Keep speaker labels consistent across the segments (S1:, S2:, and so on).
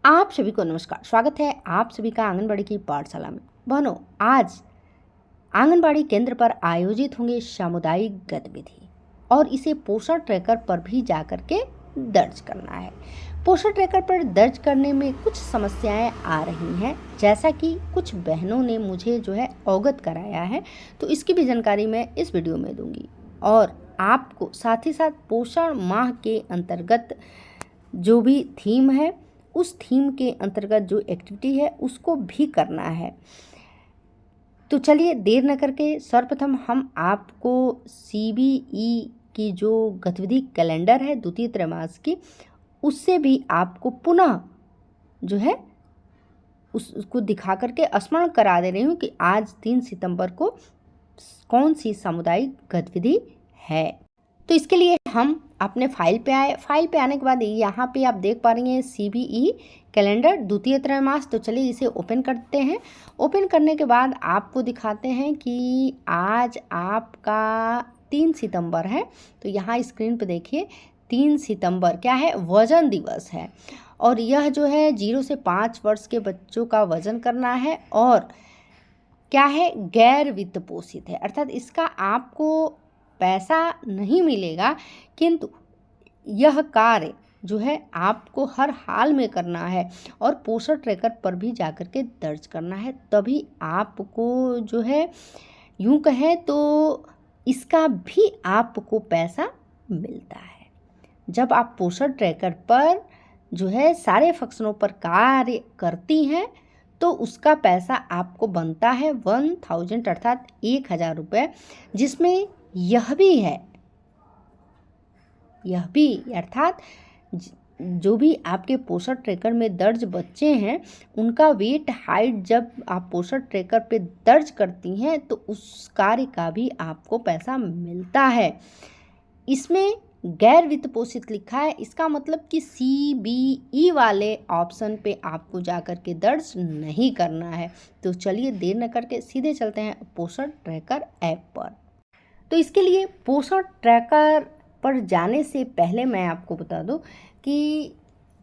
S1: आप सभी को नमस्कार। स्वागत है आप सभी का आंगनबाड़ी की पाठशाला में। बहनों, आज आंगनबाड़ी केंद्र पर आयोजित होंगे सामुदायिक गतिविधि और इसे पोषण ट्रैकर पर भी जाकर के दर्ज करना है। पोषण ट्रैकर पर दर्ज करने में कुछ समस्याएं आ रही हैं, जैसा कि कुछ बहनों ने मुझे अवगत कराया है, तो इसकी भी जानकारी मैं इस वीडियो में दूंगी और आपको साथ ही साथ पोषण माह के अंतर्गत जो भी थीम है, उस थीम के अंतर्गत जो एक्टिविटी है उसको भी करना है। तो चलिए देर न करके सर्वप्रथम हम आपको CBE की जो गतिविधि कैलेंडर है द्वितीय त्रैमासिक की, उससे भी आपको पुनः उसको दिखा करके स्मरण करा दे रही हूँ कि आज 3 सितंबर को कौन सी सामुदायिक गतिविधि है। तो इसके लिए हम अपने फाइल पे आए। फाइल पे आने के बाद यहाँ पे आप देख पा रही हैं CBE कैलेंडर द्वितीय त्रैमासिक। तो चलिए इसे ओपन करते हैं। ओपन करने के बाद आपको दिखाते हैं कि आज आपका 3 सितंबर है। तो यहाँ स्क्रीन पे देखिए 3 सितंबर क्या है, वजन दिवस है और यह 0 से 5 वर्ष के बच्चों का वजन करना है और क्या है, गैर वित्त पोषित है, अर्थात इसका आपको पैसा नहीं मिलेगा, किंतु यह कार्य आपको हर हाल में करना है और पोषण ट्रैकर पर भी जाकर के दर्ज करना है, तभी आपको यूं कहें तो इसका भी आपको पैसा मिलता है। जब आप पोषण ट्रैकर पर सारे फंक्शनों पर कार्य करती हैं तो उसका पैसा आपको बनता है 1000 अर्थात 1000 रुपये, जिसमें यह भी अर्थात जो भी आपके पोषण ट्रैकर में दर्ज बच्चे हैं उनका वेट हाइट जब आप पोषण ट्रैकर पे दर्ज करती हैं तो उस कार्य का भी आपको पैसा मिलता है। इसमें गैर वित्त पोषित लिखा है, इसका मतलब कि CBE वाले ऑप्शन पे आपको जाकर के दर्ज नहीं करना है। तो चलिए देर न करके सीधे चलते हैं पोषण ट्रैकर ऐप पर। तो इसके लिए पोषण ट्रैकर पर जाने से पहले मैं आपको बता दूं कि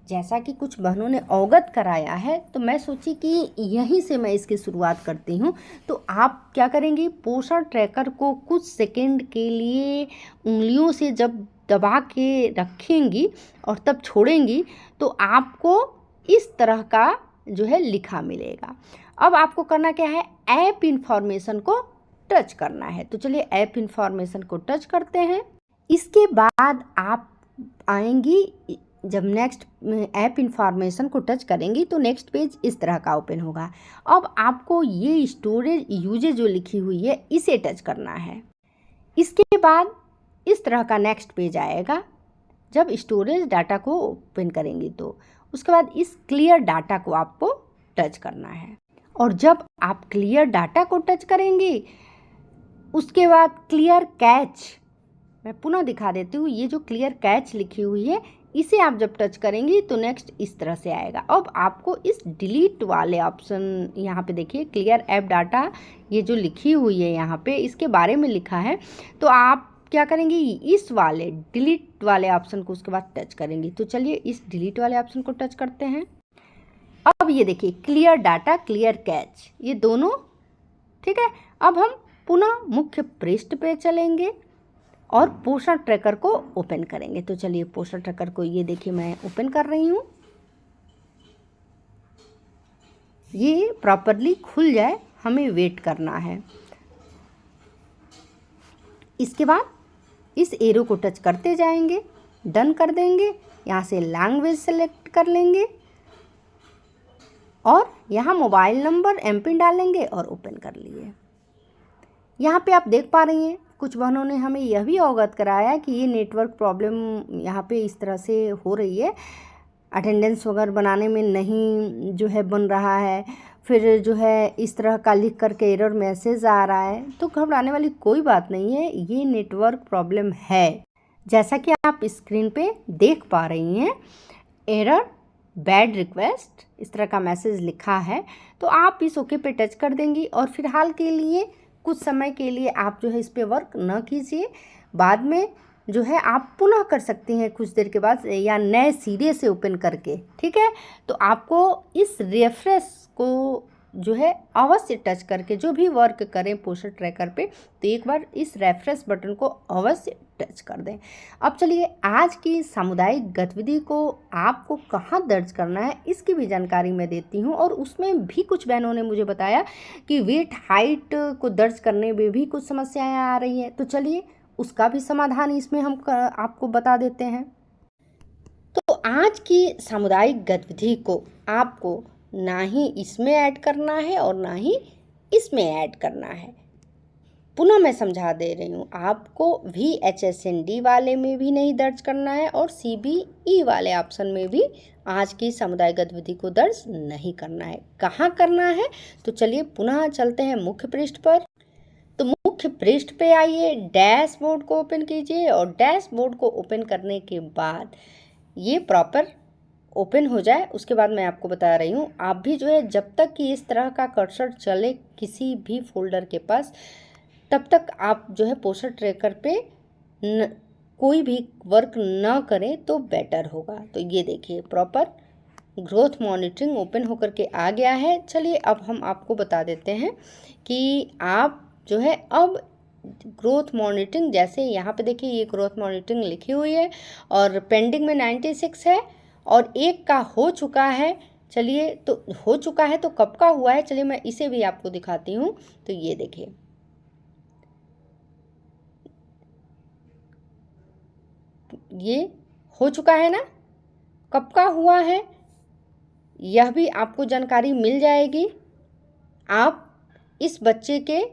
S1: जैसा कि कुछ बहनों ने अवगत कराया है, तो मैं सोची कि यहीं से मैं इसकी शुरुआत करती हूं। तो आप क्या करेंगी, पोषण ट्रैकर को कुछ सेकंड के लिए उंगलियों से जब दबा के रखेंगी और तब छोड़ेंगी तो आपको इस तरह का लिखा मिलेगा। अब आपको करना क्या है, ऐप इंफॉर्मेशन को टच करना है। तो चलिए ऐप इंफॉर्मेशन को टच करते हैं। इसके बाद आप आएंगी, जब नेक्स्ट ऐप इंफॉर्मेशन को टच करेंगी तो नेक्स्ट पेज इस तरह का ओपन होगा। अब आपको ये स्टोरेज यूजेज जो लिखी हुई है इसे टच करना है। इसके बाद इस तरह का नेक्स्ट पेज आएगा। जब स्टोरेज डाटा को ओपन करेंगी तो उसके बाद इस क्लियर डाटा को आपको टच करना है और जब आप क्लियर डाटा को टच करेंगी उसके बाद क्लियर कैच, मैं पुनः दिखा देती हूँ, ये जो क्लियर कैच लिखी हुई है इसे आप जब टच करेंगी तो नेक्स्ट इस तरह से आएगा। अब आपको इस डिलीट वाले ऑप्शन, यहाँ पे देखिए क्लियर ऐप डाटा, ये जो लिखी हुई है यहाँ पे इसके बारे में लिखा है, तो आप क्या करेंगी, इस वाले डिलीट वाले ऑप्शन को उसके बाद टच करेंगी। तो चलिए इस डिलीट वाले ऑप्शन को टच करते हैं। अब ये देखिए क्लियर डाटा क्लियर कैच, ये दोनों ठीक है। अब हम पुनः मुख्य पृष्ठ पे चलेंगे और पोषण ट्रैकर को ओपन करेंगे। तो चलिए पोषण ट्रैकर को ये देखिए मैं ओपन कर रही हूँ, ये प्रॉपरली खुल जाए हमें वेट करना है। इसके बाद इस एरो को टच करते जाएंगे, डन कर देंगे, यहाँ से लैंग्वेज सेलेक्ट कर लेंगे और यहाँ मोबाइल नंबर एमपिन डालेंगे और ओपन कर लिए। यहाँ पे आप देख पा रही हैं कुछ बहनों ने हमें यह भी अवगत कराया कि ये नेटवर्क प्रॉब्लम यहाँ पे इस तरह से हो रही है, अटेंडेंस वगैरह बनाने में नहीं बन रहा है, फिर इस तरह का लिख करके एरर मैसेज आ रहा है। तो घबराने वाली कोई बात नहीं है, ये नेटवर्क प्रॉब्लम है। जैसा कि आप स्क्रीन पे देख पा रही हैं, एरर बैड रिक्वेस्ट इस तरह का मैसेज लिखा है। तो आप इस ओके पे टच कर देंगी और फिलहाल के लिए कुछ समय के लिए आप इस पे वर्क न कीजिए, बाद में जो है आप पुनः कर सकती हैं कुछ देर के बाद या नए सिरे से ओपन करके, ठीक है। तो आपको इस रेफरेंस को जो है अवश्य टच करके, जो भी वर्क करें पोस्टर ट्रैकर पे, तो एक बार इस रेफरेंस बटन को अवश्य टच कर दें। अब चलिए आज की सामुदायिक गतिविधि को आपको कहाँ दर्ज करना है इसकी भी जानकारी मैं देती हूँ। और उसमें भी कुछ बहनों ने मुझे बताया कि वेट हाइट को दर्ज करने में भी कुछ समस्याएं आ रही हैं, तो चलिए उसका भी समाधान इसमें हम आपको बता देते हैं। तो आज की सामुदायिक गतिविधि को आपको ना ही इसमें ऐड करना है और ना ही इसमें ऐड करना है। पुनः मैं समझा दे रही हूँ, आपको VHSND वाले में भी नहीं दर्ज करना है और CBE वाले ऑप्शन में भी आज की सामुदायिक गतिविधि को दर्ज नहीं करना है। कहाँ करना है? तो चलिए पुनः चलते हैं मुख्य पृष्ठ पर। तो मुख्य पृष्ठ पे आइए, डैशबोर्ड को ओपन कीजिए और डैशबोर्ड को ओपन करने के बाद ये प्रॉपर ओपन हो जाए, उसके बाद मैं आपको बता रही हूँ, आप भी जो है जब तक कि इस तरह का कर्सर चले किसी भी फोल्डर के पास, तब तक आप जो है पोस्टर ट्रैकर पे कोई भी वर्क ना करें तो बेटर होगा। तो ये देखिए प्रॉपर ग्रोथ मॉनिटरिंग ओपन होकर के आ गया है। चलिए अब हम आपको बता देते हैं कि आप जो है अब ग्रोथ मॉनिटरिंग, जैसे यहाँ पे देखिए ये ग्रोथ मॉनिटरिंग लिखी हुई है और पेंडिंग में 96 है और एक का हो चुका है। चलिए तो हो चुका है तो कब का हुआ है, चलिए मैं इसे भी आपको दिखाती हूँ। तो ये देखिए ये हो चुका है ना, कब का हुआ है यह भी आपको जानकारी मिल जाएगी। आप इस बच्चे के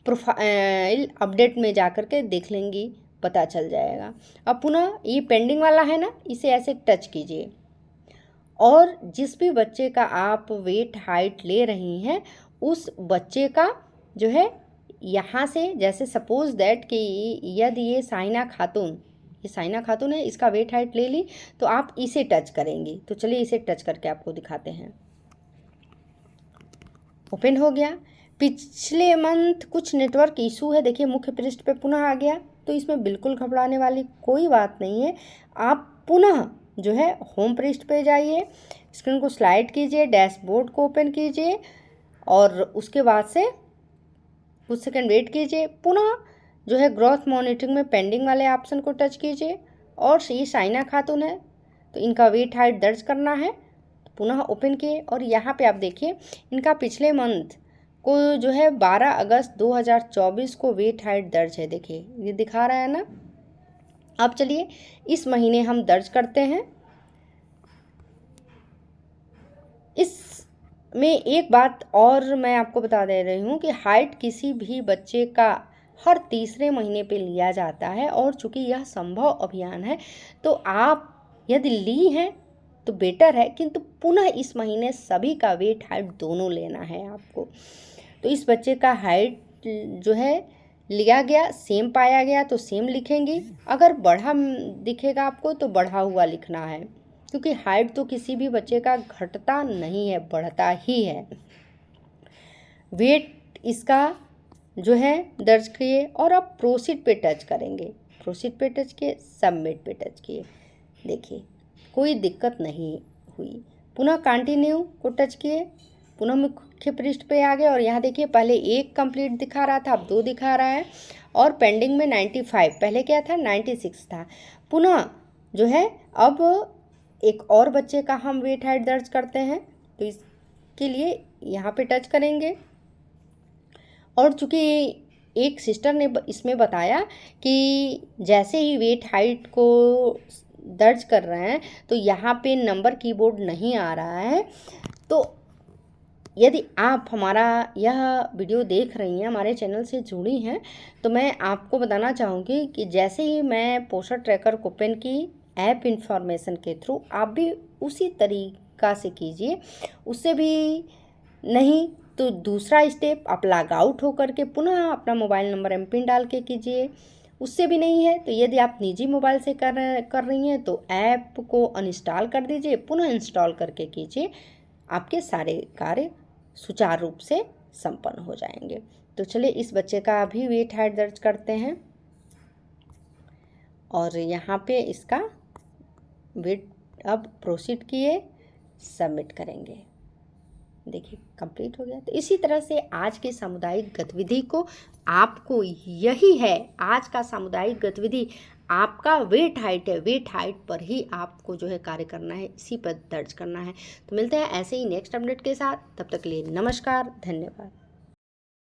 S1: प्रोफाइल अपडेट में जाकर के देख लेंगी, पता चल जाएगा। अब पुनः ये पेंडिंग वाला है ना, इसे ऐसे टच कीजिए और जिस भी बच्चे का आप वेट हाइट ले रही हैं उस बच्चे का जो है यहाँ से, जैसे सपोज दैट कि यदि ये साइना खातून है, इसका वेट हाइट ले ली तो आप इसे टच करेंगी। तो चलिए इसे टच करके आपको दिखाते हैं। ओपन हो गया। पिछले मंथ कुछ नेटवर्क इशू है, देखिए मुख्य पृष्ठ पे पुनः आ गया। तो इसमें बिल्कुल घबराने वाली कोई बात नहीं है। आप पुनः जो है होम पृष्ठ पे जाइए, स्क्रीन को स्लाइड कीजिए, डैशबोर्ड को ओपन कीजिए और उसके बाद से कुछ सेकंड वेट कीजिए। पुनः जो है ग्रोथ मॉनिटरिंग में पेंडिंग वाले ऑप्शन को टच कीजिए और ये साइना खातून है तो इनका वेट हाइट दर्ज करना है। तो पुनः ओपन किए और यहाँ पे आप देखिए इनका पिछले मंथ को जो है 12 अगस्त 2024 को वेट हाइट दर्ज है, देखिए ये दिखा रहा है ना। अब चलिए इस महीने हम दर्ज करते हैं। इसमें एक बात और मैं आपको बता दे रही हूँ कि हाइट किसी भी बच्चे का हर तीसरे महीने पे लिया जाता है और चूंकि यह संभव अभियान है तो आप यदि ली हैं तो बेटर है, किंतु पुनः इस महीने सभी का वेट हाइट दोनों लेना है आपको। तो इस बच्चे का हाइट जो है लिया गया, सेम पाया गया तो सेम लिखेंगे, अगर बढ़ा दिखेगा आपको तो बढ़ा हुआ लिखना है, क्योंकि हाइट तो किसी भी बच्चे का घटता नहीं है, बढ़ता ही है। वेट इसका जो है दर्ज किए और अब प्रोसीड पे टच करेंगे। प्रोसीड पे टच किए, सबमिट पे टच किए, देखिए कोई दिक्कत नहीं हुई। पुनः कंटिन्यू को टच किए, पुनः मुख्य पृष्ठ पे आ गए और यहाँ देखिए पहले 1 कंप्लीट दिखा रहा था, अब 2 दिखा रहा है और पेंडिंग में 95, पहले क्या था 96 था। पुनः जो है अब एक और बच्चे का हम वेट हाइट दर्ज करते हैं तो इसके लिए यहाँ पे टच करेंगे और चूँकि एक सिस्टर ने इसमें बताया कि जैसे ही वेट हाइट को दर्ज कर रहे हैं तो यहाँ पे नंबर कीबोर्ड नहीं आ रहा है। तो यदि आप हमारा यह वीडियो देख रही हैं, हमारे चैनल से जुड़ी हैं, तो मैं आपको बताना चाहूँगी कि जैसे ही मैं पोस्टर ट्रैकर को ओपन की ऐप इंफॉर्मेशन के थ्रू, आप भी उसी तरीका से कीजिए। उससे भी नहीं तो दूसरा स्टेप आप लॉग आउट होकर के पुनः अपना मोबाइल नंबर एमपिन डाल के कीजिए। उससे भी नहीं है तो यदि आप निजी मोबाइल से कर रही हैं तो ऐप को अनइंस्टॉल कर दीजिए, पुनः इंस्टॉल करके कीजिए, आपके सारे कार्य सुचारू रूप से संपन्न हो जाएंगे। तो चलिए इस बच्चे का भी वेट हाइट दर्ज करते हैं और यहाँ पे इसका वेट अब प्रोसीड किए, सबमिट करेंगे। देखिए कंप्लीट हो गया। तो इसी तरह से आज की सामुदायिक गतिविधि को आपको यही है, आज का सामुदायिक गतिविधि आपका वेट हाइट है, वेट हाइट पर ही आपको जो है कार्य करना है, इसी पर दर्ज करना है। तो मिलते हैं ऐसे ही नेक्स्ट अपडेट के साथ, तब तक के लिए नमस्कार, धन्यवाद।